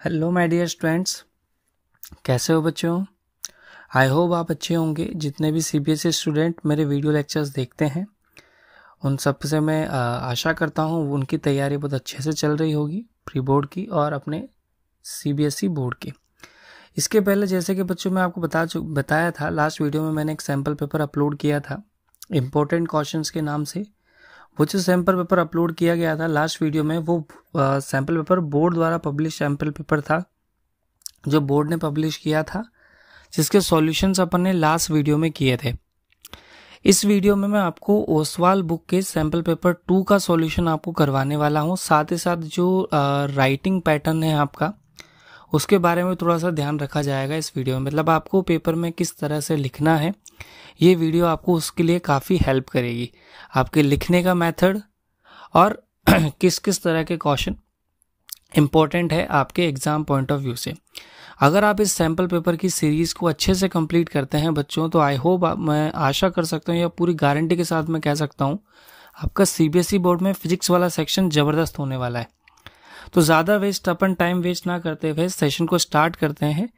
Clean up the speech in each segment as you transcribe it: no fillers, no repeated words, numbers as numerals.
Hello my dear students, कैसे हो बच्चों। आई होप आप अच्छे होंगे। जितने भी सीबीएसई स्टूडेंट मेरे वीडियो लेक्चर्स देखते हैं उन सब से मैं आशा करता हूँ उनकी तैयारी बहुत अच्छे से चल रही होगी, प्री बोर्ड की और अपने सीबीएसई बोर्ड की। इसके पहले जैसे कि बच्चों मैं आपको बताया था, लास्ट वीडियो में मैंने एक सैम्पल पेपर अपलोड किया था इम्पोर्टेंट क्वेश्चंस के नाम से। वो जो सैम्पल पेपर अपलोड किया गया था लास्ट वीडियो में, वो सैम्पल पेपर बोर्ड द्वारा पब्लिश सैम्पल पेपर था जो बोर्ड ने पब्लिश किया था, जिसके सॉल्यूशंस अपन ने लास्ट वीडियो में किए थे। इस वीडियो में मैं आपको ओसवाल बुक के सैम्पल पेपर 2 का सॉल्यूशन आपको करवाने वाला हूं। साथ ही साथ जो राइटिंग पैटर्न है आपका, उसके बारे में थोड़ा सा ध्यान रखा जाएगा इस वीडियो में। मतलब आपको पेपर में किस तरह से लिखना है, ये वीडियो आपको उसके लिए काफ़ी हेल्प करेगी। आपके लिखने का मेथड और किस किस तरह के क्वेश्चन इम्पोर्टेंट है आपके एग्जाम पॉइंट ऑफ व्यू से। अगर आप इस सैम्पल पेपर की सीरीज़ को अच्छे से कंप्लीट करते हैं बच्चों, तो आई होप मैं आशा कर सकता हूँ या पूरी गारंटी के साथ मैं कह सकता हूँ आपका सीबीएसई बोर्ड में फिजिक्स वाला सेक्शन ज़बरदस्त होने वाला है। तो ज़्यादा अपन टाइम वेस्ट ना करते हुए सेशन को स्टार्ट करते हैं।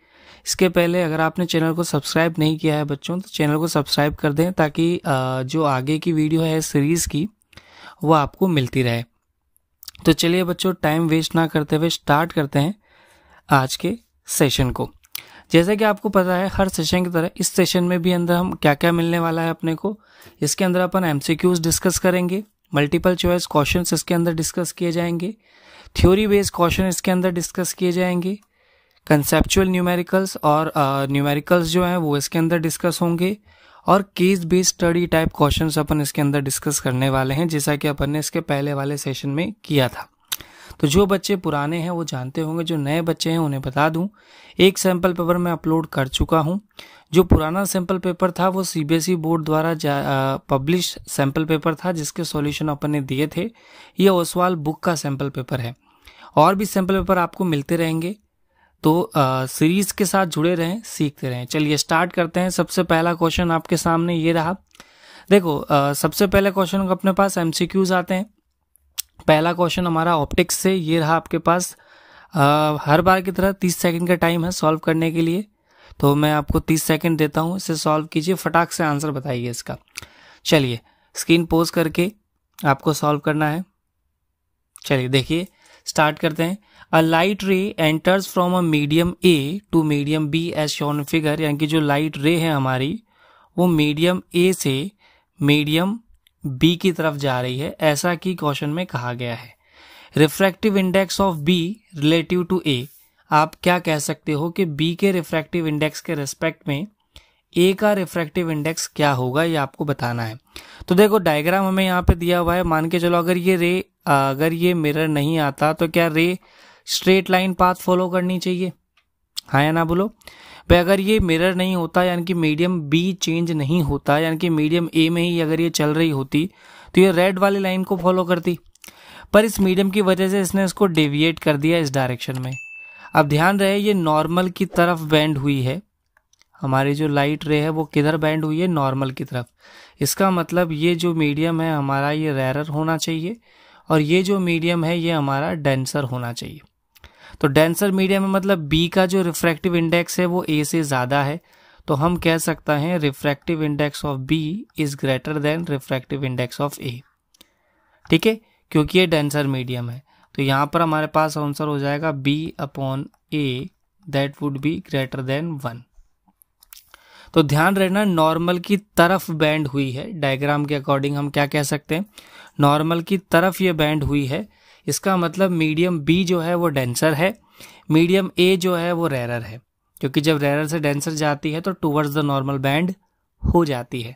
इसके पहले अगर आपने चैनल को सब्सक्राइब नहीं किया है बच्चों, तो चैनल को सब्सक्राइब कर दें ताकि जो आगे की वीडियो है सीरीज़ की वो आपको मिलती रहे। तो चलिए बच्चों, टाइम वेस्ट ना करते हुए स्टार्ट करते हैं आज के सेशन को। जैसे कि आपको पता है, हर सेशन की तरह इस सेशन में भी अंदर हम क्या क्या मिलने वाला है अपने को। इसके अंदर अपन एमसीक्यूज डिस्कस करेंगे, मल्टीपल चॉइस क्वेश्चंस इसके अंदर डिस्कस किए जाएंगे, थ्योरी बेस्ड क्वेश्चन इसके अंदर डिस्कस किए जाएंगे, कंसेप्चुअल न्यूमेरिकल्स और न्यूमेरिकल्स जो हैं वो इसके अंदर डिस्कस होंगे, और case based study type questions अपन इसके अंदर डिस्कस करने वाले हैं, जैसा कि अपन ने इसके पहले वाले सेशन में किया था। तो जो बच्चे पुराने हैं वो जानते होंगे, जो नए बच्चे हैं उन्हें बता दूं, एक सैम्पल पेपर मैं अपलोड कर चुका हूं। जो पुराना सैम्पल पेपर था वो सीबीएसई बोर्ड द्वारा पब्लिश सैम्पल पेपर था, जिसके सॉल्यूशन अपन ने दिए थे। ये ओसवाल बुक का सैम्पल पेपर है। और भी सैम्पल पेपर आपको मिलते रहेंगे, तो सीरीज के साथ जुड़े रहें, सीखते रहें। चलिए स्टार्ट करते हैं। सबसे पहला क्वेश्चन आपके सामने ये रहा। देखो, सबसे पहले क्वेश्चन अपने पास एमसीक्यूज आते हैं। पहला क्वेश्चन हमारा ऑप्टिक्स से ये रहा आपके पास। हर बार की तरह 30 सेकंड का टाइम है सॉल्व करने के लिए, तो मैं आपको 30 सेकंड देता हूँ, इसे सॉल्व कीजिए, फटाक से आंसर बताइए इसका। चलिए स्क्रीन पोज करके आपको सॉल्व करना है। चलिए देखिए, स्टार्ट करते हैं। A light ray enters from a medium A to medium B as shown figure, यानी कि जो लाइट रे है हमारी वो मीडियम ए से मीडियम बी की तरफ जा रही है, ऐसा कि क्वेश्चन में कहा गया है। Refractive index of B relative to A, आप क्या कह सकते हो कि बी के रिफ्रैक्टिव इंडेक्स के रिस्पेक्ट में ए का रिफ्रैक्टिव इंडेक्स क्या होगा, ये आपको बताना है। तो देखो भाई हमें यहाँ पे दिया हुआ है। मान के चलो अगर ये मिरर नहीं आता तो क्या रे स्ट्रेट लाइन पाथ फॉलो करनी चाहिए, हाँ या ना बोलो भाई। अगर ये मिरर नहीं होता, यानी कि मीडियम बी चेंज नहीं होता, यानी कि मीडियम ए में ही अगर ये चल रही होती तो ये रेड वाली लाइन को फॉलो करती, पर इस मीडियम की वजह से इसने इसको डेविएट कर दिया इस डायरेक्शन में। अब ध्यान रहे, ये नॉर्मल की तरफ बेंड हुई है। हमारी जो लाइट रे है वो किधर बेंड हुई है, नॉर्मल की तरफ। इसका मतलब ये जो मीडियम है हमारा ये रेरर होना चाहिए, और ये जो मीडियम है ये हमारा डेंसर होना चाहिए। तो डेंसर मीडियम में मतलब बी का जो रिफ्रैक्टिव इंडेक्स है वो ए से ज़्यादा है, तो हम कह सकते हैं refractive index of B is greater than refractive index of A. ठीक है, क्योंकि ये डेंसर मीडियम है, तो यहाँ पर हमारे पास आंसर हो जाएगा B upon A, that would be greater than 1। तो ध्यान रखना, नॉर्मल की तरफ बैंड हुई है। डायग्राम के अकॉर्डिंग हम क्या कह सकते हैं, नॉर्मल की तरफ ये बैंड हुई है। इसका मतलब मीडियम बी जो है वो डेंसर है, मीडियम ए जो है वो रेरर है, क्योंकि जब रेरर से डेंसर जाती है तो टुवर्ड्स द नॉर्मल बैंड हो जाती है।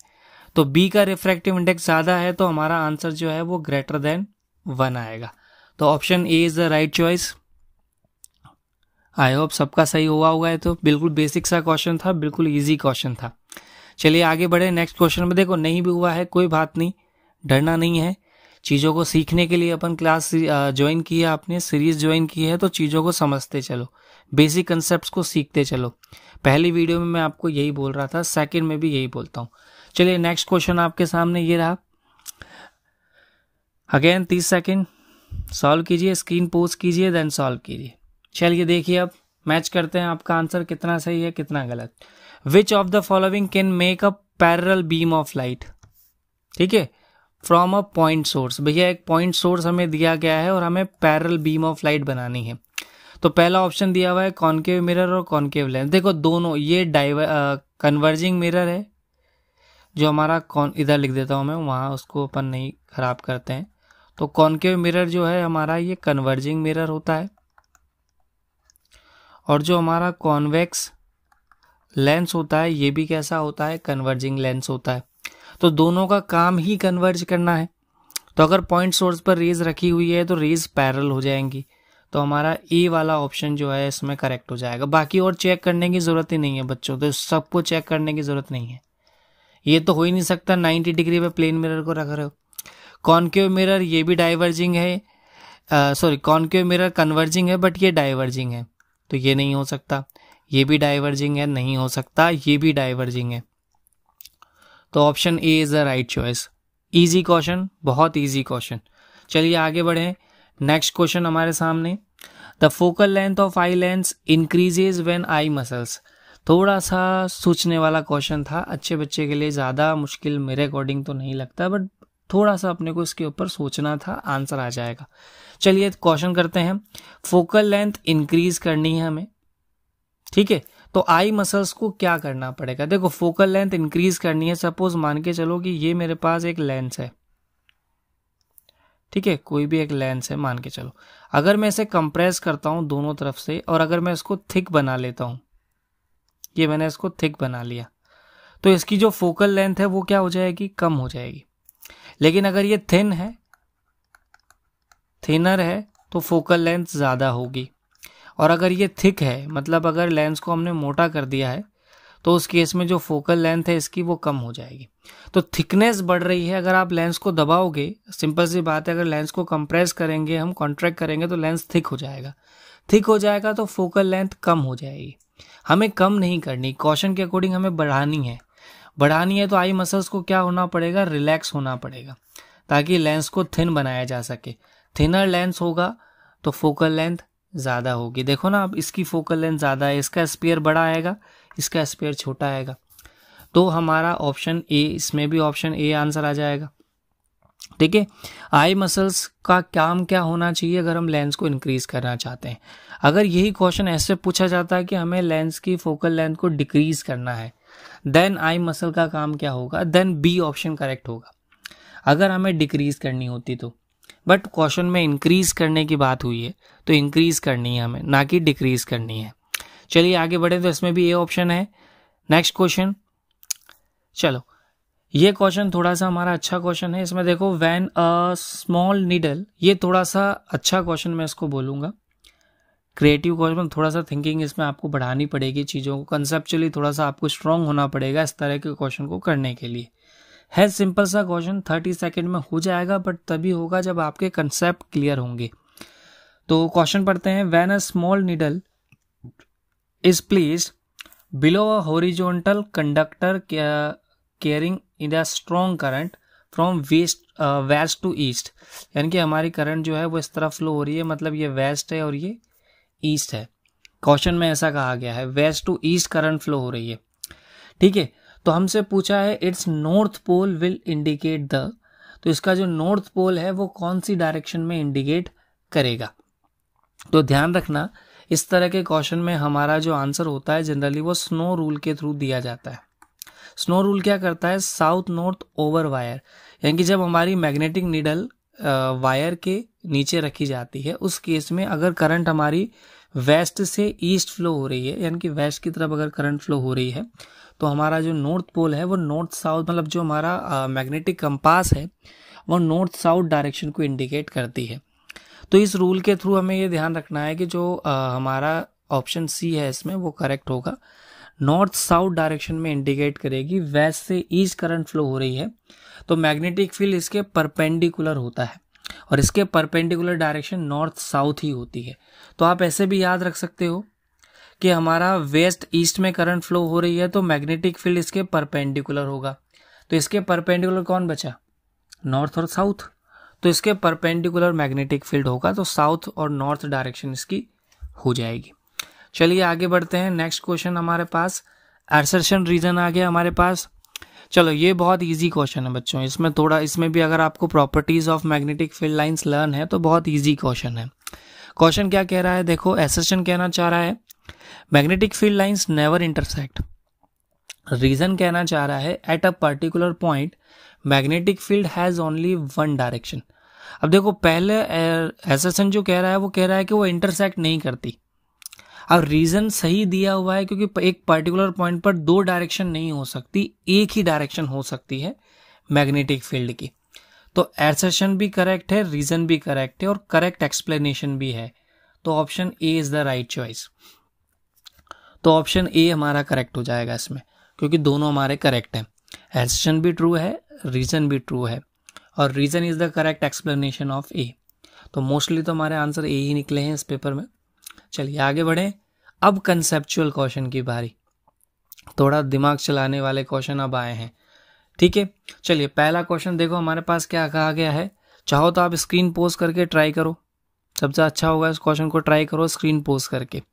तो बी का रिफ्रैक्टिव इंडेक्स ज़्यादा है, तो हमारा आंसर जो है वो ग्रेटर देन 1 आएगा। तो option A is the right choice. I hope सबका सही हुआ होगा। है तो बिल्कुल बेसिक सा क्वेश्चन था, बिल्कुल इजी क्वेश्चन था। चलिए आगे बढ़े नेक्स्ट क्वेश्चन में। देखो नहीं भी हुआ है कोई बात नहीं, डरना नहीं है। चीज़ों को सीखने के लिए अपन क्लास ज्वाइन की है, आपने सीरीज ज्वाइन की है, तो चीज़ों को समझते चलो, बेसिक कंसेप्ट को सीखते चलो। पहली वीडियो में मैं आपको यही बोल रहा था, सेकंड में भी यही बोलता हूँ। चलिए नेक्स्ट क्वेश्चन आपके सामने ये रहा। अगेन 30 सेकंड, सॉल्व कीजिए, स्क्रीन पोज कीजिए, देन सॉल्व कीजिए। चलिए देखिए, अब मैच करते हैं आपका आंसर कितना सही है कितना गलत। Which of the following can make a parallel beam of light, ठीक है, फ्रॉम अ पॉइंट सोर्स। भैया एक पॉइंट सोर्स हमें दिया गया है और हमें पैरेलल बीम ऑफ लाइट बनानी है। तो पहला ऑप्शन दिया हुआ है कॉनकेव मिरर और कॉनकेव लेंस। देखो दोनों ये कन्वर्जिंग मिरर है, जो हमारा इधर लिख देता हूं मैं, वहां उसको अपन नहीं खराब करते हैं। तो कॉनकेव मिरर जो है हमारा ये कन्वर्जिंग मिरर होता है, और जो हमारा कॉन्वेक्स लेंस होता है ये भी कैसा होता है, कन्वर्जिंग लेंस होता है। तो दोनों का काम ही कन्वर्ज करना है। तो अगर पॉइंट सोर्स पर रेज रखी हुई है तो रेज पैरेलल हो जाएंगी। तो हमारा ए वाला ऑप्शन जो है इसमें करेक्ट हो जाएगा। बाकी और चेक करने की जरूरत ही नहीं है बच्चों, तो सबको चेक करने की जरूरत नहीं है। ये तो हो ही नहीं सकता 90 डिग्री पे प्लेन मिरर को रख रहे हो। कॉनकेव मिरर ये भी डाइवर्जिंग है, सॉरी कॉनकेव मिरर कन्वर्जिंग है बट ये डाइवर्जिंग है, तो ये नहीं हो सकता। ये भी डाइवर्जिंग है, नहीं हो सकता। ये भी डाइवर्जिंग है। तो option A is the right choice. Easy question, बहुत इजी क्वेश्चन। चलिए आगे बढ़े। नेक्स्ट क्वेश्चन हमारे सामने, the focal length of eye lens increases when eye muscles. थोड़ा सा सोचने वाला क्वेश्चन था, अच्छे बच्चे के लिए ज़्यादा मुश्किल मेरे अकॉर्डिंग तो नहीं लगता, बट थोड़ा सा अपने को इसके ऊपर सोचना था, आंसर आ जाएगा। चलिए क्वेश्चन करते हैं। फोकल लेंथ इंक्रीज करनी है हमें, ठीक है, तो आई मसल्स को क्या करना पड़ेगा। देखो फोकल लेंथ इंक्रीज करनी है, सपोज मान के चलो कि ये मेरे पास एक लेंस है, ठीक है, कोई भी एक लेंस है मान के चलो। अगर मैं इसे कंप्रेस करता हूं दोनों तरफ से और अगर मैं इसको थिक बना लेता हूं, ये मैंने इसको थिक बना लिया, तो इसकी जो फोकल लेंथ है वो क्या हो जाएगी, कम हो जाएगी। लेकिन अगर ये थिन है, थिनर है, तो फोकल लेंथ ज़्यादा होगी। और अगर ये थिक है, मतलब अगर लेंस को हमने मोटा कर दिया है, तो उस केस में जो फोकल लेंथ है इसकी वो कम हो जाएगी। तो थिकनेस बढ़ रही है, अगर आप लेंस को दबाओगे, सिंपल सी बात है, अगर लेंस को कंप्रेस करेंगे, हम कॉन्ट्रैक्ट करेंगे, तो लेंस थिक हो जाएगा। थिक हो जाएगा तो फोकल लेंथ कम हो जाएगी। हमें कम नहीं करनी, क्वेश्चन के अकॉर्डिंग हमें बढ़ानी है। बढ़ानी है तो आई मसल्स को क्या होना पड़ेगा, रिलैक्स होना पड़ेगा, ताकि लेंस को थिन बनाया जा सके। थिनर लेंस होगा तो फोकल लेंथ ज़्यादा होगी। देखो ना, अब इसकी फोकल लेंथ ज़्यादा है, इसका स्पेयर बड़ा आएगा, इसका स्पेयर छोटा आएगा। तो हमारा ऑप्शन ए, इसमें भी ऑप्शन ए आंसर आ जाएगा, ठीक है। आई मसल्स का काम क्या होना चाहिए अगर हम लेंस को इंक्रीज करना चाहते हैं। अगर यही क्वेश्चन ऐसे पूछा जाता है कि हमें लेंस की फोकल लेंथ को डिक्रीज करना है, देन आई मसल का काम क्या होगा, देन बी ऑप्शन करेक्ट होगा, अगर हमें डिक्रीज करनी होती तो। बट क्वेश्चन में इंक्रीज करने की बात हुई है, तो इंक्रीज करनी है हमें, ना कि डिक्रीज करनी है। चलिए आगे बढ़े, तो इसमें भी ए ऑप्शन है। नेक्स्ट क्वेश्चन, चलो ये क्वेश्चन थोड़ा सा हमारा अच्छा क्वेश्चन है। इसमें देखो, व्हेन अ स्मॉल नीडल, ये थोड़ा सा अच्छा क्वेश्चन मैं इसको बोलूंगा, क्रिएटिव क्वेश्चन। थोड़ा सा थिंकिंग इसमें आपको बढ़ानी पड़ेगी, चीज़ों को कंसेप्चुअली थोड़ा सा आपको स्ट्रांग होना पड़ेगा इस तरह के क्वेश्चन को करने के लिए। है सिंपल सा क्वेश्चन, 30 सेकेंड में हो जाएगा, बट तभी होगा जब आपके कंसेप्ट क्लियर होंगे। तो क्वेश्चन पढ़ते हैं। When a small needle is placed below a horizontal conductor carrying in a strong current from west to east, यानी कि हमारी करंट जो है वो इस तरफ फ्लो हो रही है, मतलब ये वेस्ट है और ये ईस्ट है। क्वेश्चन में ऐसा कहा गया है, west to east current flow हो रही है, ठीक है। तो हमसे पूछा है its north pole will indicate the, तो इसका जो नॉर्थ पोल है वो कौन सी डायरेक्शन में इंडिकेट करेगा। तो ध्यान रखना, इस तरह के क्वेश्चन में हमारा जो आंसर होता है जनरली वो स्नो रूल के थ्रू दिया जाता है। स्नो रूल क्या करता है, साउथ नॉर्थ ओवर वायर, यानी कि जब हमारी मैग्नेटिक नीडल वायर के नीचे रखी जाती है, उस केस में अगर करंट हमारी वेस्ट से ईस्ट फ्लो हो रही है, यानी कि वेस्ट की तरफ अगर करंट फ्लो हो रही है, तो हमारा जो नॉर्थ पोल है वो नॉर्थ साउथ, मतलब जो हमारा मैग्नेटिक कंपास है वो नॉर्थ साउथ डायरेक्शन को इंडिकेट करती है। तो इस रूल के थ्रू हमें ये ध्यान रखना है कि जो हमारा ऑप्शन सी है इसमें वो करेक्ट होगा, नॉर्थ साउथ डायरेक्शन में इंडिकेट करेगी। वेस्ट से ईस्ट करंट फ्लो हो रही है तो मैग्नेटिक फील्ड इसके परपेंडिकुलर होता है, और इसके परपेंडिकुलर डायरेक्शन नॉर्थ साउथ ही होती है। तो आप ऐसे भी याद रख सकते हो कि हमारा वेस्ट ईस्ट में करंट फ्लो हो रही है तो मैग्नेटिक फील्ड इसके परपेंडिकुलर होगा। तो इसके परपेंडिकुलर कौन बचा, नॉर्थ और साउथ, तो इसके परपेंडिकुलर मैग्नेटिक फील्ड होगा, तो साउथ और नॉर्थ डायरेक्शन इसकी हो जाएगी। चलिए आगे बढ़ते हैं। नेक्स्ट क्वेश्चन हमारे पास असर्शन रीजन आ गया हमारे पास। चलो ये बहुत इजी क्वेश्चन है बच्चों, इसमें भी अगर आपको properties of magnetic field lines learn है तो बहुत इजी क्वेश्चन है। क्वेश्चन क्या कह रहा है, देखो असर्शन कहना चाह रहा है magnetic field lines never intersect. Reason कहना चाह रहा है at a particular point magnetic field has only one direction. अब देखो पहले असर्शन जो कह रहा है वो कह रहा है कि वो इंटरसेक्ट नहीं करती। अब रीजन सही दिया हुआ है क्योंकि एक पर्टिकुलर पॉइंट पर दो डायरेक्शन नहीं हो सकती, एक ही डायरेक्शन हो सकती है मैग्नेटिक फील्ड की। तो असर्शन भी करेक्ट है, रीजन भी करेक्ट है और करेक्ट एक्सप्लेनेशन भी है। तो option A is the right choice. तो ऑप्शन ए हमारा करेक्ट हो जाएगा इसमें, क्योंकि दोनों हमारे करेक्ट हैं। असर्शन भी ट्रू है, रीजन भी ट्रू है और reason is the correct explanation of A. तो मोस्टली तो हमारे आंसर ए ही निकले हैं इस पेपर में। चलिए आगे बढ़ें। अब कंसेप्चुअल क्वेश्चन की बारी, थोड़ा दिमाग चलाने वाले क्वेश्चन अब आए हैं। ठीक है, चलिए पहला क्वेश्चन देखो हमारे पास क्या कहा गया है। चाहो तो आप स्क्रीन पोज करके ट्राई करो, सबसे अच्छा होगा इस क्वेश्चन को ट्राई करो स्क्रीन पोज करके,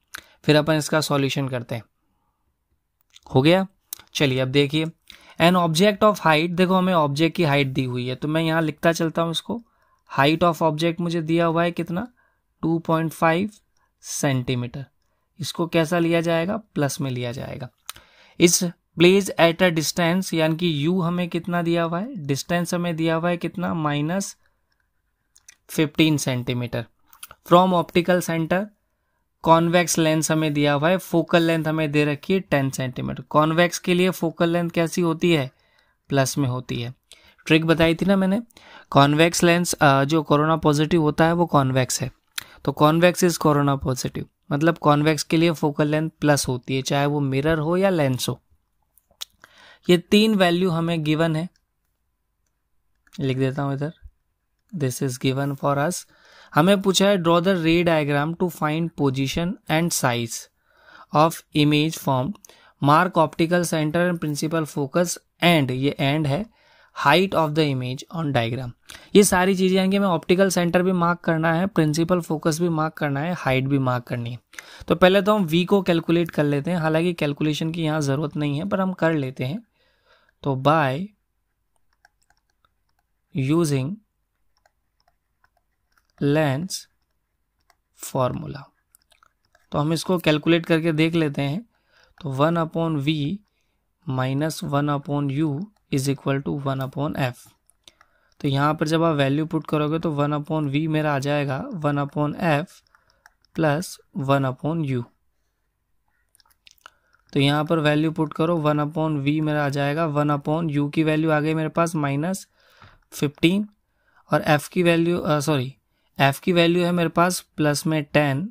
फिर अपन इसका सॉल्यूशन करते हैं। हो गया, चलिए अब देखिए एन ऑब्जेक्ट ऑफ हाइट, देखो हमें ऑब्जेक्ट की हाइट दी हुई है तो मैं यहाँ लिखता चलता हूँ इसको। हाइट ऑफ ऑब्जेक्ट मुझे दिया हुआ है कितना, 2.5 सेंटीमीटर। इसको कैसा लिया जाएगा, प्लस में लिया जाएगा। इस प्लेस एट अ डिस्टेंस, यानी कि यू हमें कितना दिया हुआ है, डिस्टेंस हमें दिया हुआ है कितना, -15 centimetre. From optical centre, convex lens हमें दिया हुआ है, फोकल लेंथ हमें दे रखी है 10 सेंटीमीटर। कॉन्वेक्स के लिए फोकल लेंथ कैसी होती है, प्लस में होती है। ट्रिक बताई थी ना मैंने, कॉन्वेक्स लेंस जो कोरोना पॉजिटिव होता है वो कॉन्वेक्स है, तो कॉन्वेक्स इज कोरोना पॉजिटिव, मतलब कॉन्वेक्स के लिए फोकल लेंथ प्लस होती है, चाहे वो मिरर हो या लेंस हो। ये तीन वैल्यू हमें गिवन है, लिख देता हूं इधर, this is given for us. हमें पूछा है draw the ray diagram to find position and size of image form, mark optical centre and principal focus and, ये एंड है, height of the image on diagram. ये सारी चीजें यानी कि हमें ऑप्टिकल सेंटर भी मार्क करना है, प्रिंसिपल फोकस भी मार्क करना है, हाइट भी मार्क करनी है। तो पहले तो हम v को कैलकुलेट कर लेते हैं, हालांकि कैलकुलेशन की यहाँ जरूरत नहीं है पर हम कर लेते हैं। तो बाय यूजिंग लेंस फॉर्मूला, तो हम इसको कैलकुलेट करके देख लेते हैं। तो 1/v minus 1/u is equal to 1/f। तो यहाँ पर जब आप वैल्यू पुट करोगे तो 1/v मेरा आ जाएगा 1/f प्लस 1/u। तो यहाँ पर वैल्यू पुट करो, 1/v मेरा आ जाएगा 1/u की वैल्यू आ गई मेरे पास -15 और f की वैल्यू f की वैल्यू है मेरे पास प्लस में 10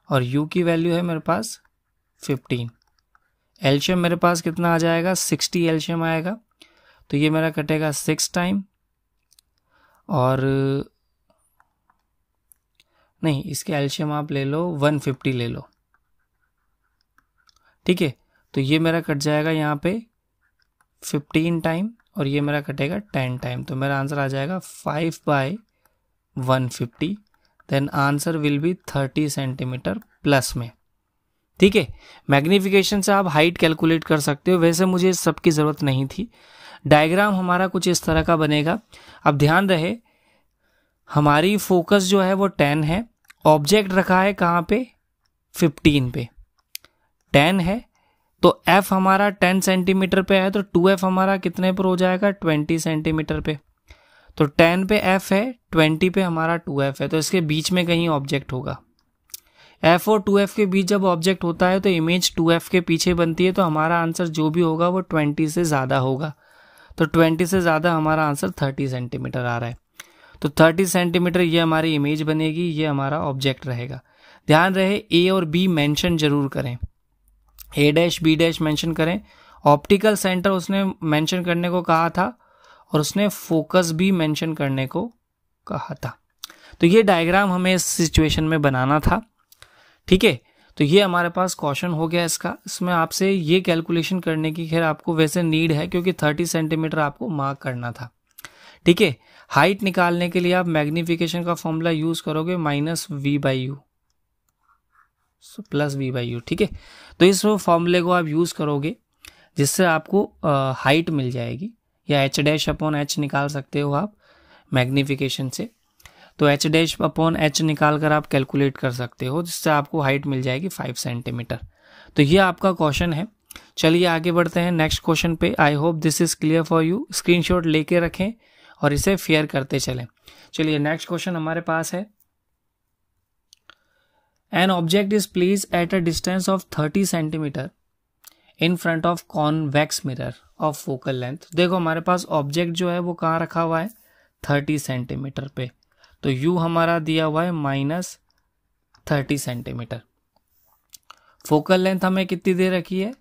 और u की वैल्यू है मेरे पास 15। एलशियम मेरे पास कितना आ जाएगा, 60 एलशियम आएगा। तो ये मेरा कटेगा 6 टाइम और नहीं, इसके एलशियम आप ले लो 150 ले लो, ठीक है। तो ये मेरा कट जाएगा यहाँ पे 15 टाइम और ये मेरा कटेगा 10 टाइम। तो मेरा आंसर आ जाएगा 5/150। Then answer will be 30 centimetre plus में, ठीक है। मैग्निफिकेशन से आप हाइट कैलकुलेट कर सकते हो, वैसे मुझे इस सब की जरूरत नहीं थी। डायग्राम हमारा कुछ इस तरह का बनेगा। अब ध्यान रहे हमारी फोकस जो है वो 10 है, ऑब्जेक्ट रखा है कहाँ पे, 15 पे, 10 है तो f हमारा 10 सेंटीमीटर पे है तो 2f हमारा कितने पर हो जाएगा, 20 सेंटीमीटर पे। तो 10 पे f है, 20 पे हमारा 2f है, तो इसके बीच में कहीं ऑब्जेक्ट होगा। f और 2f के बीच जब ऑब्जेक्ट होता है तो इमेज 2f के पीछे बनती है, तो हमारा आंसर जो भी होगा वो 20 से ज़्यादा होगा। तो 20 से ज़्यादा हमारा आंसर 30 सेंटीमीटर आ रहा है। तो 30 सेंटीमीटर ये हमारी इमेज बनेगी, ये हमारा ऑब्जेक्ट रहेगा। ध्यान रहे a और b मेंशन जरूर करें, a dash b dash mention करें। ऑप्टिकल सेंटर उसने मेंशन करने को कहा था और उसने फोकस भी मेंशन करने को कहा था। तो ये डायग्राम हमें इस सिचुएशन में बनाना था, ठीक है। तो ये हमारे पास क्वेश्चन हो गया इसका। इसमें आपसे ये कैलकुलेशन करने की खैर आपको वैसे नीड है क्योंकि 30 सेंटीमीटर आपको मार्क करना था, ठीक है। हाइट निकालने के लिए आप मैग्निफिकेशन का फॉर्मूला यूज करोगे -v/u, plus we by you, ठीक है। तो इस फॉर्मूले को आप यूज़ करोगे जिससे आपको हाइट मिल जाएगी, या एच डैश अपॉन एच निकाल सकते हो आप मैग्नीफिकेशन से। तो एच डैश अपॉन एच निकाल कर आप कैलकुलेट कर सकते हो, जिससे आपको हाइट मिल जाएगी 5 सेंटीमीटर। तो ये आपका क्वेश्चन है। चलिए आगे बढ़ते हैं नेक्स्ट क्वेश्चन पे। I hope this is clear for you. Screenshot लेके रखें और इसे फेयर करते चलें। चलिए नेक्स्ट क्वेश्चन हमारे पास है, an object is placed at a distance of 30 centimetre in front of convex mirror of focal length. देखो हमारे पास ऑब्जेक्ट जो है वो कहाँ रखा हुआ है, 30 सेंटीमीटर पे। तो u हमारा दिया हुआ है -30 सेंटीमीटर। फोकल लेंथ हमें कितनी दे रखी है,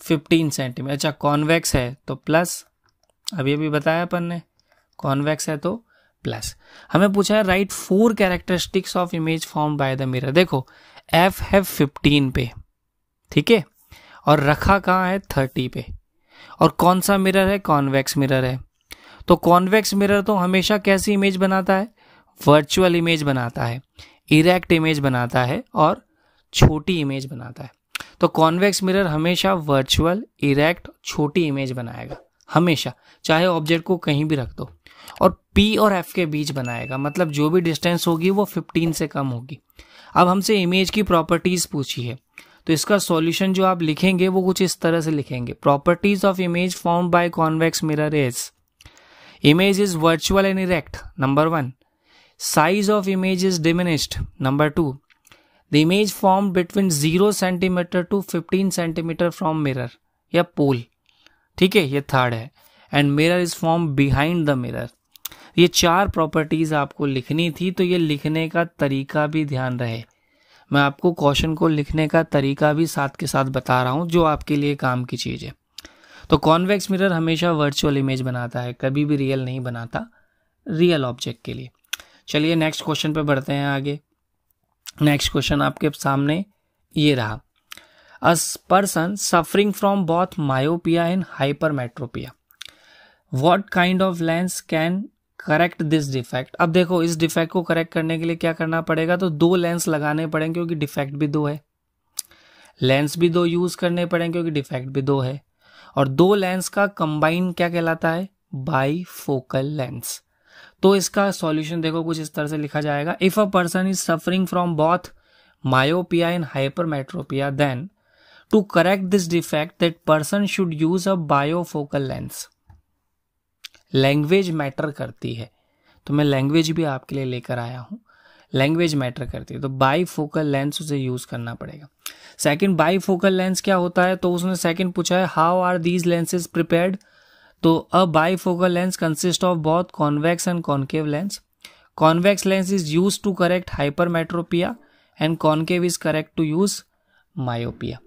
15 सेंटीमीटर। अच्छा कॉन्वेक्स है तो प्लस, अभी बताया अपन ने, कॉन्वेक्स है तो प्लस। हमें पूछा है right 4 characteristics of image form by the mirror. देखो f है 15 पे, ठीक है, और रखा कहाँ है 30 पे, और कौन सा मिरर है, कॉन्वेक्स मिरर है। तो कॉन्वेक्स मिरर तो हमेशा कैसी इमेज बनाता है, वर्चुअल इमेज बनाता है, इरेक्ट इमेज बनाता है और छोटी इमेज बनाता है। तो कॉन्वेक्स मिरर हमेशा वर्चुअल, इरेक्ट, छोटी इमेज बनाएगा हमेशा, चाहे ऑब्जेक्ट को कहीं भी रख दो, और P और F के बीच बनाएगा, मतलब जो भी डिस्टेंस होगी वो 15 से कम होगी। अब हमसे इमेज की प्रॉपर्टीज पूछी है, तो इसका सॉल्यूशन जो आप लिखेंगे वो कुछ इस तरह से लिखेंगे। Properties of image form by convex mirror is, image is virtual and erect, number 1। Size of image is diminished, number 2। The image form between 0 centimetre to 15 centimetre from mirror या पोल, ठीक है, ये थर्ड है। And mirror is form behind the mirror. ये 4 properties आपको लिखनी थी, तो ये लिखने का तरीका भी ध्यान रहे। मैं आपको क्वेश्चन को लिखने का तरीका भी साथ के साथ बता रहा हूं, जो आपके लिए काम की चीज है। तो कॉन्वेक्स मिरर हमेशा वर्चुअल इमेज बनाता है, कभी भी रियल नहीं बनाता रियल ऑब्जेक्ट के लिए। चलिए नेक्स्ट क्वेश्चन पे बढ़ते हैं आगे। नेक्स्ट क्वेश्चन आपके सामने ये रहा, a person suffering from both myopia and hypermetropia, what kind of lens can correct this defect. अब देखो इस डिफेक्ट को करेक्ट करने के लिए क्या करना पड़ेगा, तो 2 लेंस लगाने पड़ेंगे क्योंकि डिफेक्ट भी 2 है, लेंस भी 2 यूज करने पड़ेंगे क्योंकि डिफेक्ट भी 2 है, और 2 लेंस का कंबाइन क्या कहलाता है, बाईफोकल लेंस। तो इसका सॉल्यूशन देखो कुछ इस तरह से लिखा जाएगा, if a person is suffering from both myopia and hypermetropia, then to correct this defect that person should use a bifocal lens. Language matter करती है, तो मैं लैंग्वेज भी आपके लिए लेकर आया हूं, लैंग्वेज मैटर करती है, तो बाईफोकल लेंस उसे यूज करना पड़ेगा। सेकंड, बाईफोकल लेंस क्या होता है, तो उसने सेकंड पूछा है how are these lenses prepared. तो a bifocal lens consist of both convex and concave lens. Convex lens is use to correct hypermetropia and concave is correct to use myopia.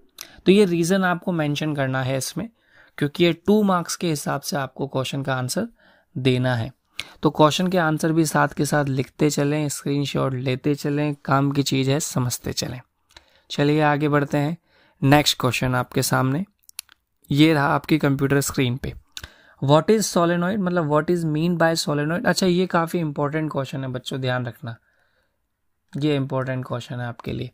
तो ये रीजन आपको mention करना है इसमें, क्योंकि ये 2 marks के हिसाब से आपको क्वेश्चन का आंसर देना है। तो क्वेश्चन के आंसर भी साथ के साथ लिखते चलें, स्क्रीनशॉट लेते चलें, काम की चीज है, समझते चलें। चलिए आगे बढ़ते हैं। नेक्स्ट क्वेश्चन आपके सामने ये रहा आपकी कंप्यूटर स्क्रीन पे। व्हाट इज सोलेनॉइड, मतलब what is mean by solenoid. अच्छा ये काफी इंपॉर्टेंट क्वेश्चन है बच्चों, ध्यान रखना, ये इंपॉर्टेंट क्वेश्चन है आपके लिए।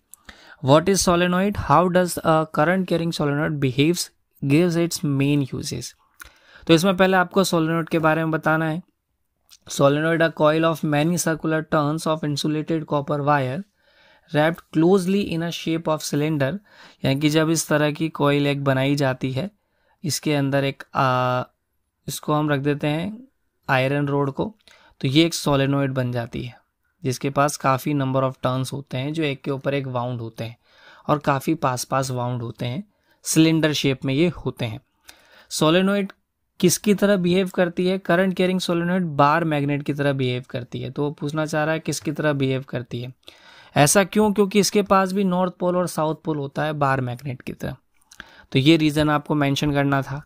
What is solenoid, how does a current carrying solenoid behaves, gives it's main uses. तो इसमें पहले आपको सोलेनॉइड के बारे में बताना है। Solenoid a coil of many circular turns of insulated copper wire wrapped closely in a shape of cylinder, यानी कि जब इस तरह की कॉइल एक बनाई जाती है, इसके अंदर एक इसको हम रख देते हैं आयरन रोड को, तो ये एक सोलेनॉइड बन जाती है जिसके पास काफ़ी नंबर ऑफ टर्न्स होते हैं, जो एक के ऊपर एक वाउंड होते हैं और काफ़ी पास पास वाउंड होते हैं, सिलेंडर शेप में ये होते हैं। सोलेनॉइड किसकी तरह बिहेव करती है, current carrying solenoid bar magnet की तरह बिहेव करती है। तो वो पूछना चाह रहा है किसकी तरह बिहेव करती है, ऐसा क्यों, क्योंकि इसके पास भी नॉर्थ पोल और साउथ पोल होता है बार मैग्नेट की तरह। तो ये रीजन आपको मेंशन करना था।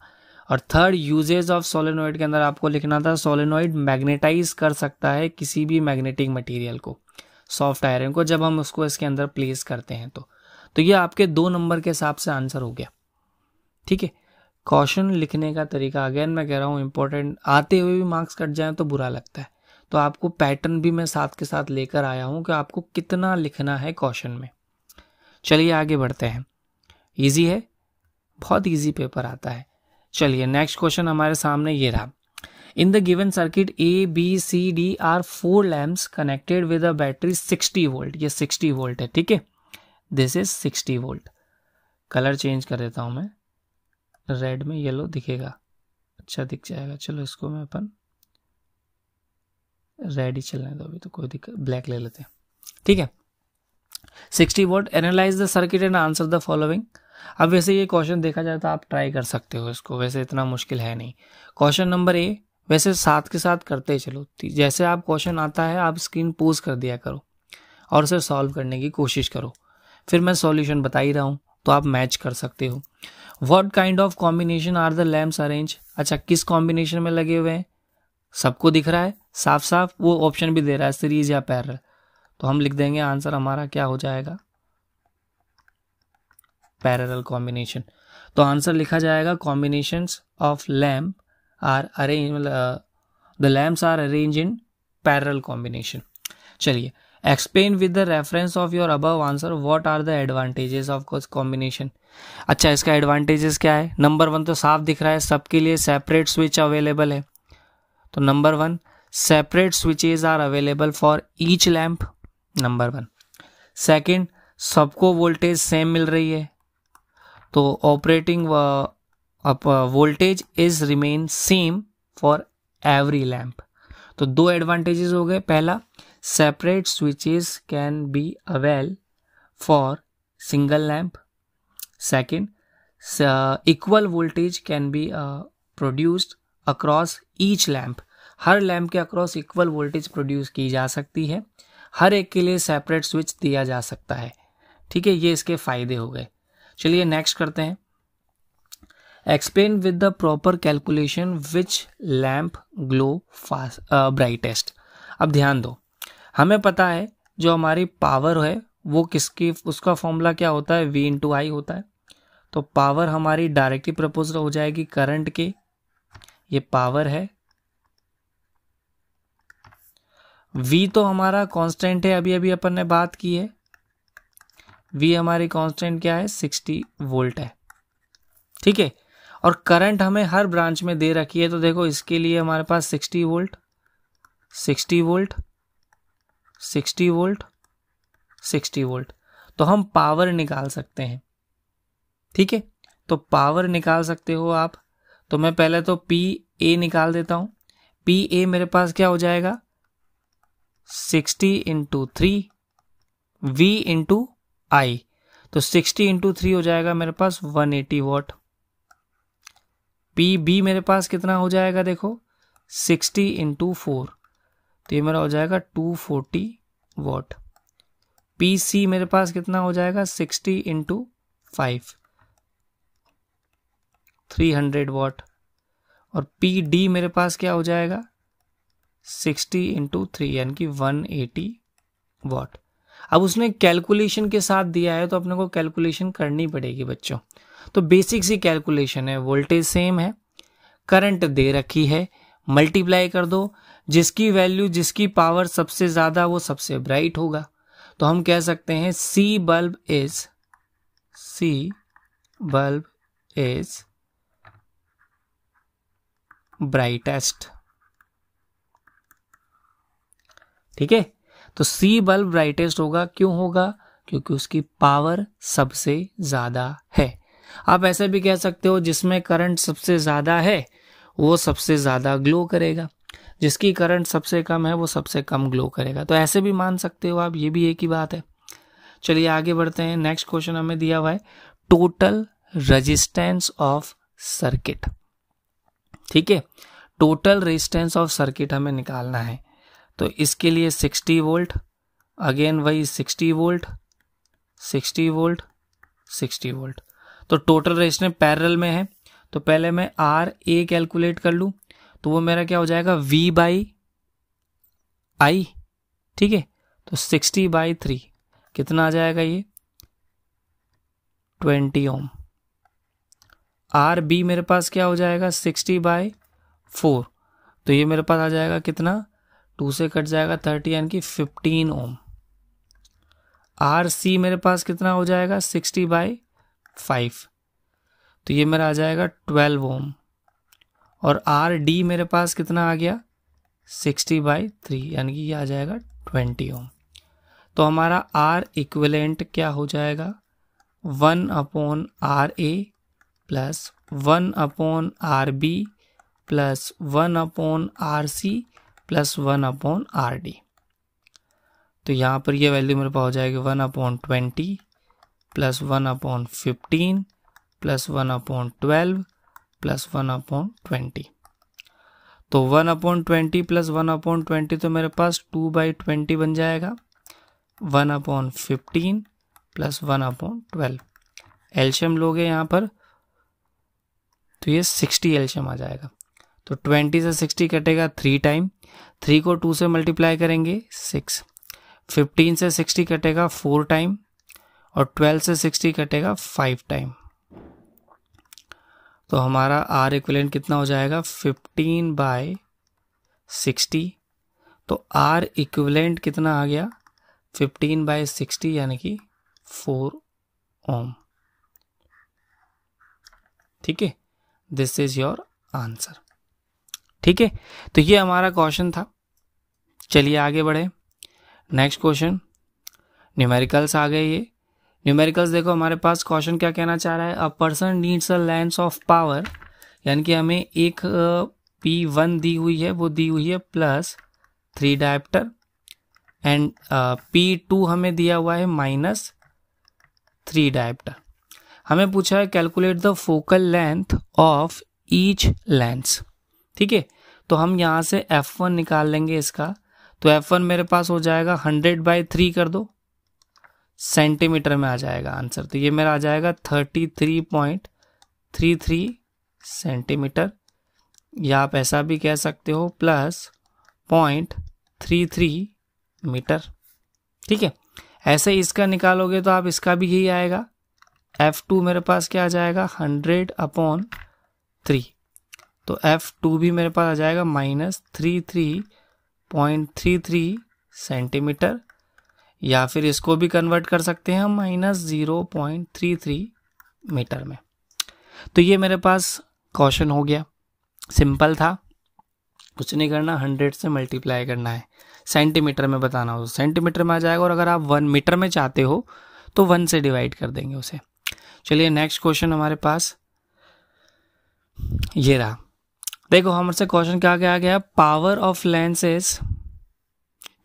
और थर्ड, यूजेज ऑफ सोलेनॉइड के अंदर आपको लिखना था सोलेनॉइड मैग्नेटाइज कर सकता है किसी भी मैग्नेटिक मटेरियल को, सॉफ्ट आयरन को, जब हम उसको इसके अंदर प्लेस करते हैं। तो ये आपके 2 नंबर के हिसाब से आंसर हो गया। ठीक है, क्वेश्चन लिखने का तरीका अगेन मैं कह रहा हूँ इंपॉर्टेंट, आते हुए भी मार्क्स कट जाए तो बुरा लगता है। तो आपको पैटर्न भी मैं साथ के साथ लेकर आया हूँ कि आपको कितना लिखना है क्वेश्चन में। चलिए आगे बढ़ते हैं। इजी है, बहुत इजी पेपर आता है। चलिए नेक्स्ट क्वेश्चन हमारे सामने ये रहा। In the given circuit A, B, C, D are 4 lamps connected with a battery 60 volt. ये 60 वोल्ट है, ठीक है, this is 60 volt. Colour change कर देता हूं मैं, रेड में येलो दिखेगा, अच्छा दिख जाएगा। चलो इसको मैं अपन रेड ही चलने दो अभी, तो कोई दिक्कत, ब्लैक ले लेते हैं, ठीक है। 60 volt. Analyse the circuit and answer the following. अब वैसे ये क्वेश्चन देखा जाए तो आप ट्राई कर सकते हो इसको, वैसे इतना मुश्किल है नहीं। क्वेश्चन नंबर ए वैसे साथ के साथ करते चलो, जैसे आप क्वेश्चन आता है आप स्क्रीन पोज कर दिया करो और उसे सॉल्व करने की कोशिश करो। फिर मैं सॉल्यूशन बता ही रहा हूँ तो आप मैच कर सकते हो। What kind of combination are the lamps arrange. अच्छा, किस कॉम्बिनेशन में लगे हुए हैं, सबको दिख रहा है साफ साफ, वो ऑप्शन भी दे रहा है सीरीज या पैरेलल, तो हम लिख देंगे आंसर हमारा क्या हो जाएगा, पैरेलल कॉम्बिनेशन। तो आंसर लिखा जाएगा combinations of lamp are arrange, the lamps are arrange in parallel combination. चलिए, explain with the reference of your above answer what are the advantages of combination. अच्छा, इसका एडवांटेजेस क्या है। नंबर 1 तो साफ दिख रहा है, सबके लिए सेपरेट स्विच अवेलेबल है। तो number 1, separate switches are available for each lamp, number 1। Second, सबको वोल्टेज सेम मिल रही है, तो operating voltage is remain same for every lamp. तो 2 एडवांटेजेस हो गए। पहला, separate switches can be avail for single lamp. Second, equal voltage can be produced across each lamp. हर लैम्प के अक्रॉस इक्वल वोल्टेज प्रोड्यूस की जा सकती है, हर एक के लिए सेपरेट स्विच दिया जा सकता है, ठीक है। ये इसके फायदे हो गए। चलिए नेक्स्ट करते हैं। Explain with the proper calculation which lamp glow fast brightest. अब ध्यान दो, हमें पता है जो हमारी पावर है वो किसकी, उसका फॉर्मूला क्या होता है, V × I होता है। तो पावर हमारी डायरेक्टली प्रोपोर्शनल हो जाएगी करंट के, ये पावर है। V तो हमारा कांस्टेंट है, अभी अभी अपन ने बात की है। V हमारी कांस्टेंट क्या है, 60 वोल्ट है, ठीक है। और करंट हमें हर ब्रांच में दे रखी है, तो देखो इसके लिए हमारे पास 60 वोल्ट, 60 वोल्ट, 60 वोल्ट, 60 वोल्ट। तो हम पावर निकाल सकते हैं, ठीक है। तो पावर निकाल सकते हो आप। तो मैं पहले तो PA निकाल देता हूं। PA मेरे पास क्या हो जाएगा, 60 × 3 V × I। तो 60 × 3 हो जाएगा मेरे पास 180 वॉट। PB मेरे पास कितना हो जाएगा, देखो 60 × 4, तो ये मेरा हो जाएगा 240 वॉट। PC मेरे पास कितना हो जाएगा, 60 × 5, 300 वॉट। और PD मेरे पास क्या हो जाएगा, 60 × 3 यानी कि 180 वॉट। अब उसने कैलकुलेशन के साथ दिया है तो अपने को कैलकुलेशन करनी पड़ेगी बच्चों। तो बेसिक सी कैलकुलेशन है, वोल्टेज सेम है, करंट दे रखी है, मल्टीप्लाई कर दो, जिसकी वैल्यू, जिसकी पावर सबसे ज्यादा वो सबसे ब्राइट होगा। तो हम कह सकते हैं C बल्ब इज ब्राइटेस्ट, ठीक है। तो C बल्ब ब्राइटेस्ट होगा, क्यों होगा, क्योंकि उसकी पावर सबसे ज्यादा है। आप ऐसे भी कह सकते हो जिसमें करंट सबसे ज्यादा है वो सबसे ज्यादा ग्लो करेगा, जिसकी करंट सबसे कम है वो सबसे कम ग्लो करेगा। तो ऐसे भी मान सकते हो आप, ये भी एक ही बात है। चलिए आगे बढ़ते हैं। नेक्स्ट क्वेश्चन हमें दिया हुआ है टोटल रेजिस्टेंस ऑफ सर्किट, ठीक है। टोटल रेजिस्टेंस ऑफ सर्किट हमें निकालना है। तो इसके लिए 60 वोल्ट, अगेन वही 60 वोल्ट, 60 वोल्ट, 60 वोल्ट। तो टोटल रेजिस्टेंस पैरेलल में है, तो पहले मैं RA कैलकुलेट कर लूं, तो वो मेरा क्या हो जाएगा, V/I, ठीक है। तो 60/3 कितना आ जाएगा, ये 20 ओम। RB मेरे पास क्या हो जाएगा, 60/4, तो ये मेरे पास आ जाएगा कितना, 2 से कट जाएगा 30 यानी कि 15 ओम। आर सी मेरे पास कितना हो जाएगा 60/5, तो ये मेरा आ जाएगा 12 ओम। और आर डी मेरे पास कितना आ गया 60/3, यानी कि ये आ जाएगा 20 ओम। तो हमारा आर इक्विवेलेंट क्या हो जाएगा 1/RA plus 1/RB plus 1/RC plus 1/RD। तो यहाँ पर ये वैल्यू मेरे पास हो जाएगी 1/20 प्लस 1/15 प्लस 1/12 प्लस 1/20। तो 1/20 प्लस 1/20 तो मेरे पास 2/20 बन जाएगा। 1/15 प्लस 1/12 एलशियम लोगे यहाँ पर तो ये 60 एलशियम आ जाएगा। तो 20 से 60 कटेगा 3 टाइम, 3 को 2 से मल्टीप्लाई करेंगे 6, 15 से 60 कटेगा 4 टाइम और 12 से 60 कटेगा 5 टाइम। तो हमारा आर इक्विवेलेंट कितना हो जाएगा 15/60। तो आर इक्विवेलेंट कितना आ गया 15/60 यानी कि 4 ओम। ठीक है, दिस इज योर आंसर। ठीक है, तो ये हमारा क्वेश्चन था। चलिए आगे बढ़े। नेक्स्ट क्वेश्चन, न्यूमेरिकल्स आ गए। ये न्यूमेरिकल्स देखो हमारे पास क्वेश्चन क्या कहना चाह रहा है, a person needs a lens of power, यानी कि हमें एक P1 दी हुई है, वो दी हुई है +3 डायप्टर एंड P2 हमें दिया हुआ है -3 डायप्टर। हमें पूछा है calculate the focal length of each lens. ठीक है, तो हम यहाँ से F1 निकाल लेंगे इसका। तो F1 मेरे पास हो जाएगा 100/3 कर दो, सेंटीमीटर में आ जाएगा आंसर। तो ये मेरा आ जाएगा 33.33 सेंटीमीटर, या आप ऐसा भी कह सकते हो +0.33 मीटर। ठीक है, ऐसे इसका निकालोगे तो आप इसका भी यही आएगा। F2 मेरे पास क्या आ जाएगा 100/3, तो F2 भी मेरे पास आ जाएगा -33.33 सेंटीमीटर, या फिर इसको भी कन्वर्ट कर सकते हैं हम -0.33 मीटर में। तो ये मेरे पास क्वेश्चन हो गया, सिंपल था, कुछ नहीं करना, 100 से मल्टीप्लाई करना है। सेंटीमीटर में बताना हो सेंटीमीटर में आ जाएगा, और अगर आप 1 मीटर में चाहते हो तो 1 से डिवाइड कर देंगे उसे। चलिए नेक्स्ट क्वेश्चन हमारे पास ये रहा। देखो हमसे क्वेश्चन क्या क्या आ गया, पावर ऑफ लेंसेज।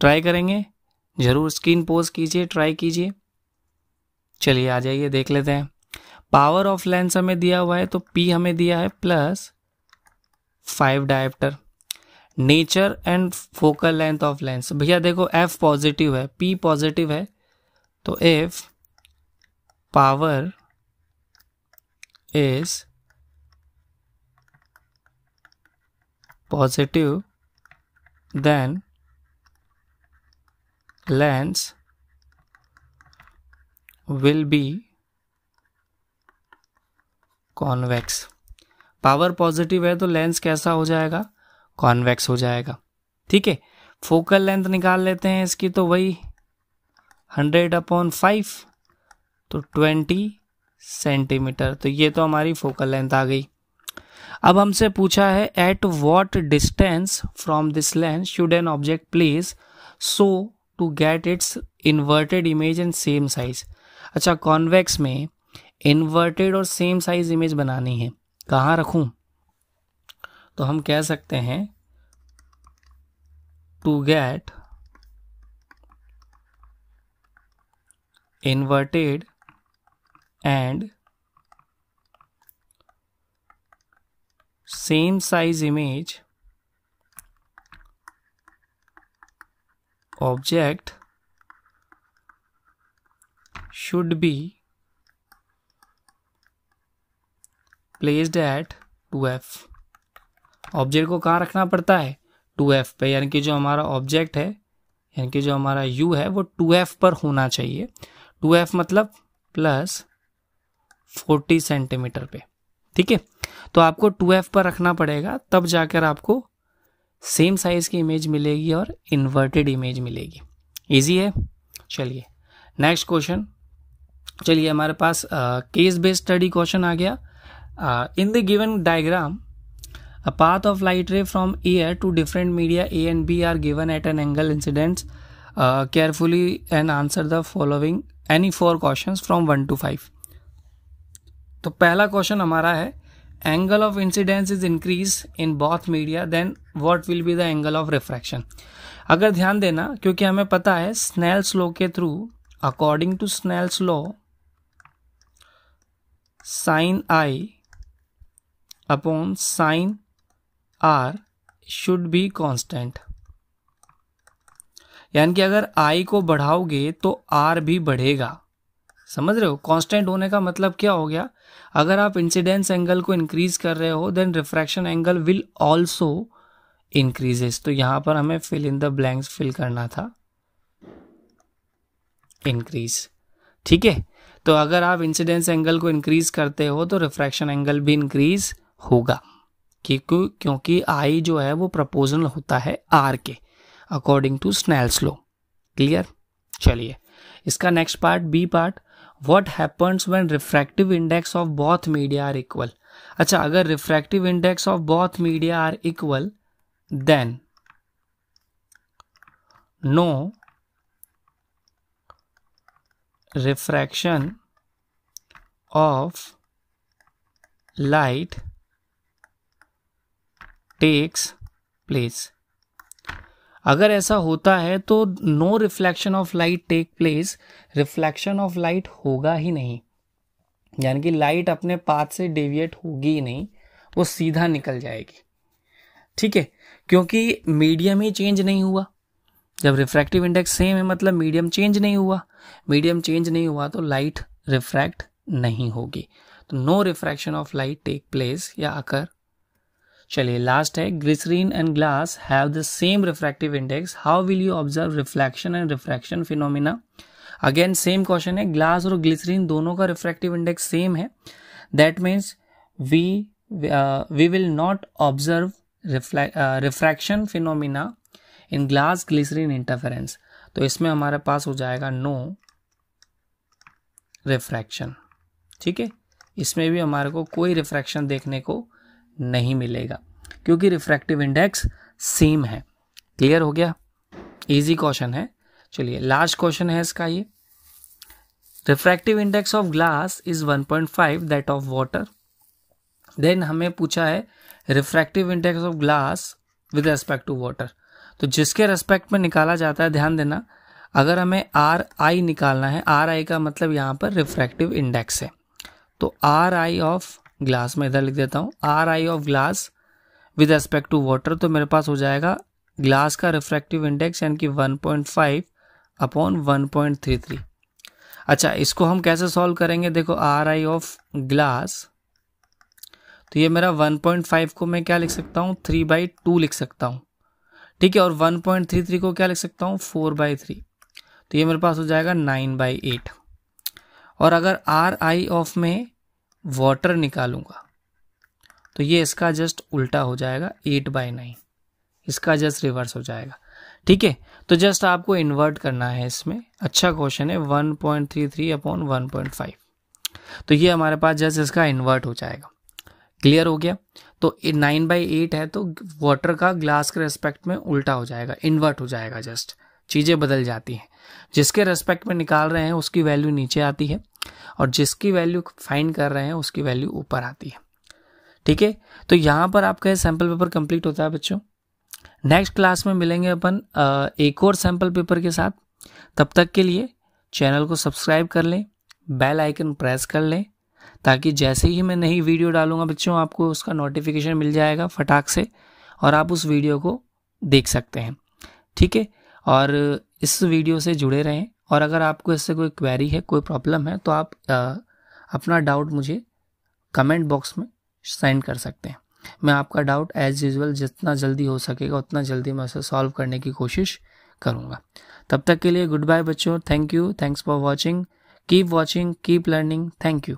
ट्राई करेंगे, जरूर स्क्रीन पोज कीजिए, ट्राई कीजिए। चलिए आ जाइए देख लेते हैं। पावर ऑफ लेंस हमें दिया हुआ है, तो P हमें दिया है +5 dioptre. Nature and focal length of lens, भैया देखो F पॉजिटिव है, P पॉजिटिव है, तो if power is positive then lens will be convex। Power positive है तो लेंस कैसा हो जाएगा, कॉन्वेक्स हो जाएगा। ठीक है, फोकल लेंथ निकाल लेते हैं इसकी, तो वही 100/5, तो 20 सेंटीमीटर। तो ये तो हमारी फोकल लेंथ आ गई। अब हमसे पूछा है at what distance from this lens should an object place so to get its inverted image and same size. अच्छा, कॉन्वेक्स में इन्वर्टेड और सेम साइज इमेज बनानी है, कहाँ रखूं? तो हम कह सकते हैं to get inverted and same size image object should be placed at 2f। Object को कहाँ रखना पड़ता है 2f पे, यानी कि जो हमारा ऑब्जेक्ट है, यानी कि जो हमारा u है वो 2f पर होना चाहिए। 2f मतलब +40 सेंटीमीटर पे। ठीक है, तो आपको 2f पर रखना पड़ेगा, तब जाकर आपको सेम साइज की इमेज मिलेगी और इन्वर्टेड इमेज मिलेगी। इजी है। चलिए नेक्स्ट क्वेश्चन, चलिए हमारे पास केस बेस्ड स्टडी क्वेश्चन आ गया. इन the given diagram a path of light ray from air to different media A and B are given at an angle incidence. Carefully and answer the following any 4 questions from 1 to 5. तो पहला question हमारा है angle of incidence is increase in both media, then what will be the angle of refraction. अगर ध्यान देना, क्योंकि हमें पता है स्नेल्स लॉ के थ्रू, according to Snell's law, sine i upon sine r should be constant. यानी कि अगर आई को बढ़ाओगे तो आर भी बढ़ेगा. समझ रहे हो? कांस्टेंट होने का मतलब क्या हो गया? अगर आप इंसिडेंस एंगल को इंक्रीज कर रहे हो then refraction angle will also increases. तो यहां पर हमें fill in the blanks fill करना था, इंक्रीज. ठीक है, तो अगर आप इंसिडेंस एंगल को इंक्रीज करते हो तो रिफ्रैक्शन एंगल भी इंक्रीज होगा, क्योंकि आई जो है वो प्रोपोर्शनल होता है आर के, according to Snell's law. Clear? चलिए इसका next part, B part, what happens when refractive index of both media are equal. अच्छा, अगर refractive index of both media are equal then no refraction of light takes place. अगर ऐसा होता है तो no reflection of light take place, reflection of light होगा ही नहीं. यानी कि लाइट अपने पाथ से डेविएट होगी ही नहीं, वो सीधा निकल जाएगी. ठीक है, क्योंकि मीडियम ही चेंज नहीं हुआ. जब रिफ्रैक्टिव इंडेक्स सेम है मतलब मीडियम चेंज नहीं हुआ. मीडियम चेंज नहीं हुआ तो लाइट रिफ्रैक्ट नहीं होगी. तो no refraction of light take place या अकर. चलिए लास्ट है, glycerine and glass have the same refractive index, how will you observe reflection and refraction phenomena. Again same question है, ग्लास और ग्लिसरीन दोनों का रिफ्रैक्टिव इंडेक्स सेम है, that means we will not observe refraction phenomena in glass glycerine interference. तो इसमें हमारे पास हो जाएगा नो रिफ्रैक्शन. ठीक है, इसमें भी हमारे को कोई रिफ्रैक्शन देखने को नहीं मिलेगा क्योंकि रिफ्रैक्टिव इंडेक्स सेम है. क्लियर हो गया? इजी क्वेश्चन है. चलिए लास्ट क्वेश्चन है इसका, ये refractive index of glass is 1.5 that of water. Then हमें पूछा है refractive index of glass with respect to water. तो जिसके रेस्पेक्ट में निकाला जाता है, ध्यान देना, अगर हमें आर आई निकालना है, आर आई का मतलब यहाँ पर रिफ्रैक्टिव इंडेक्स है, तो आर आई ऑफ ग्लास में इधर लिख देता हूँ, R I of glass with respect to water. तो मेरे पास हो जाएगा ग्लास का रिफ्रैक्टिव इंडेक्स यानी कि 1.5 अपॉन 1.33. अच्छा, इसको हम कैसे सॉल्व करेंगे? देखो आर आई ऑफ ग्लास, तो ये मेरा 1.5 को मैं क्या लिख सकता हूँ, 3/2 लिख सकता हूँ. ठीक है, और 1.33 को क्या लिख सकता हूँ, 4/3. तो ये मेरे पास हो जाएगा 9/8. और अगर आर आई ऑफ में वाटर निकालूंगा तो ये इसका जस्ट उल्टा हो जाएगा, 8/9. इसका जस्ट रिवर्स हो जाएगा. ठीक है, तो जस्ट आपको इन्वर्ट करना है इसमें. अच्छा क्वेश्चन है, 1.33 अपॉन 1.5. तो ये हमारे पास जस्ट इसका इन्वर्ट हो जाएगा. क्लियर हो गया? तो 9/8 है तो वाटर का ग्लास के रेस्पेक्ट में उल्टा हो जाएगा, इन्वर्ट हो जाएगा. जस्ट चीज़ें बदल जाती हैं. जिसके रेस्पेक्ट में निकाल रहे हैं उसकी वैल्यू नीचे आती है और जिसकी वैल्यू फाइंड कर रहे हैं उसकी वैल्यू ऊपर आती है. ठीक है, तो यहाँ पर आपका सैम्पल पेपर कंप्लीट होता है बच्चों. नेक्स्ट क्लास में मिलेंगे अपन एक और सैम्पल पेपर के साथ. तब तक के लिए चैनल को सब्सक्राइब कर लें, बेल आइकन प्रेस कर लें, ताकि जैसे ही मैं नई वीडियो डालूंगा बच्चों आपको उसका नोटिफिकेशन मिल जाएगा फटाक से और आप उस वीडियो को देख सकते हैं. ठीक है, और इस वीडियो से जुड़े रहें. और अगर आपको इससे कोई क्वेरी है, कोई प्रॉब्लम है, तो आप अपना डाउट मुझे कमेंट बॉक्स में सेंड कर सकते हैं. मैं आपका डाउट एज यूजुअल जितना जल्दी हो सकेगा उतना जल्दी मैं उसे सॉल्व करने की कोशिश करूँगा. तब तक के लिए गुड बाय बच्चों. Thank you, thanks for watching. Keep watching, keep learning. Thank you.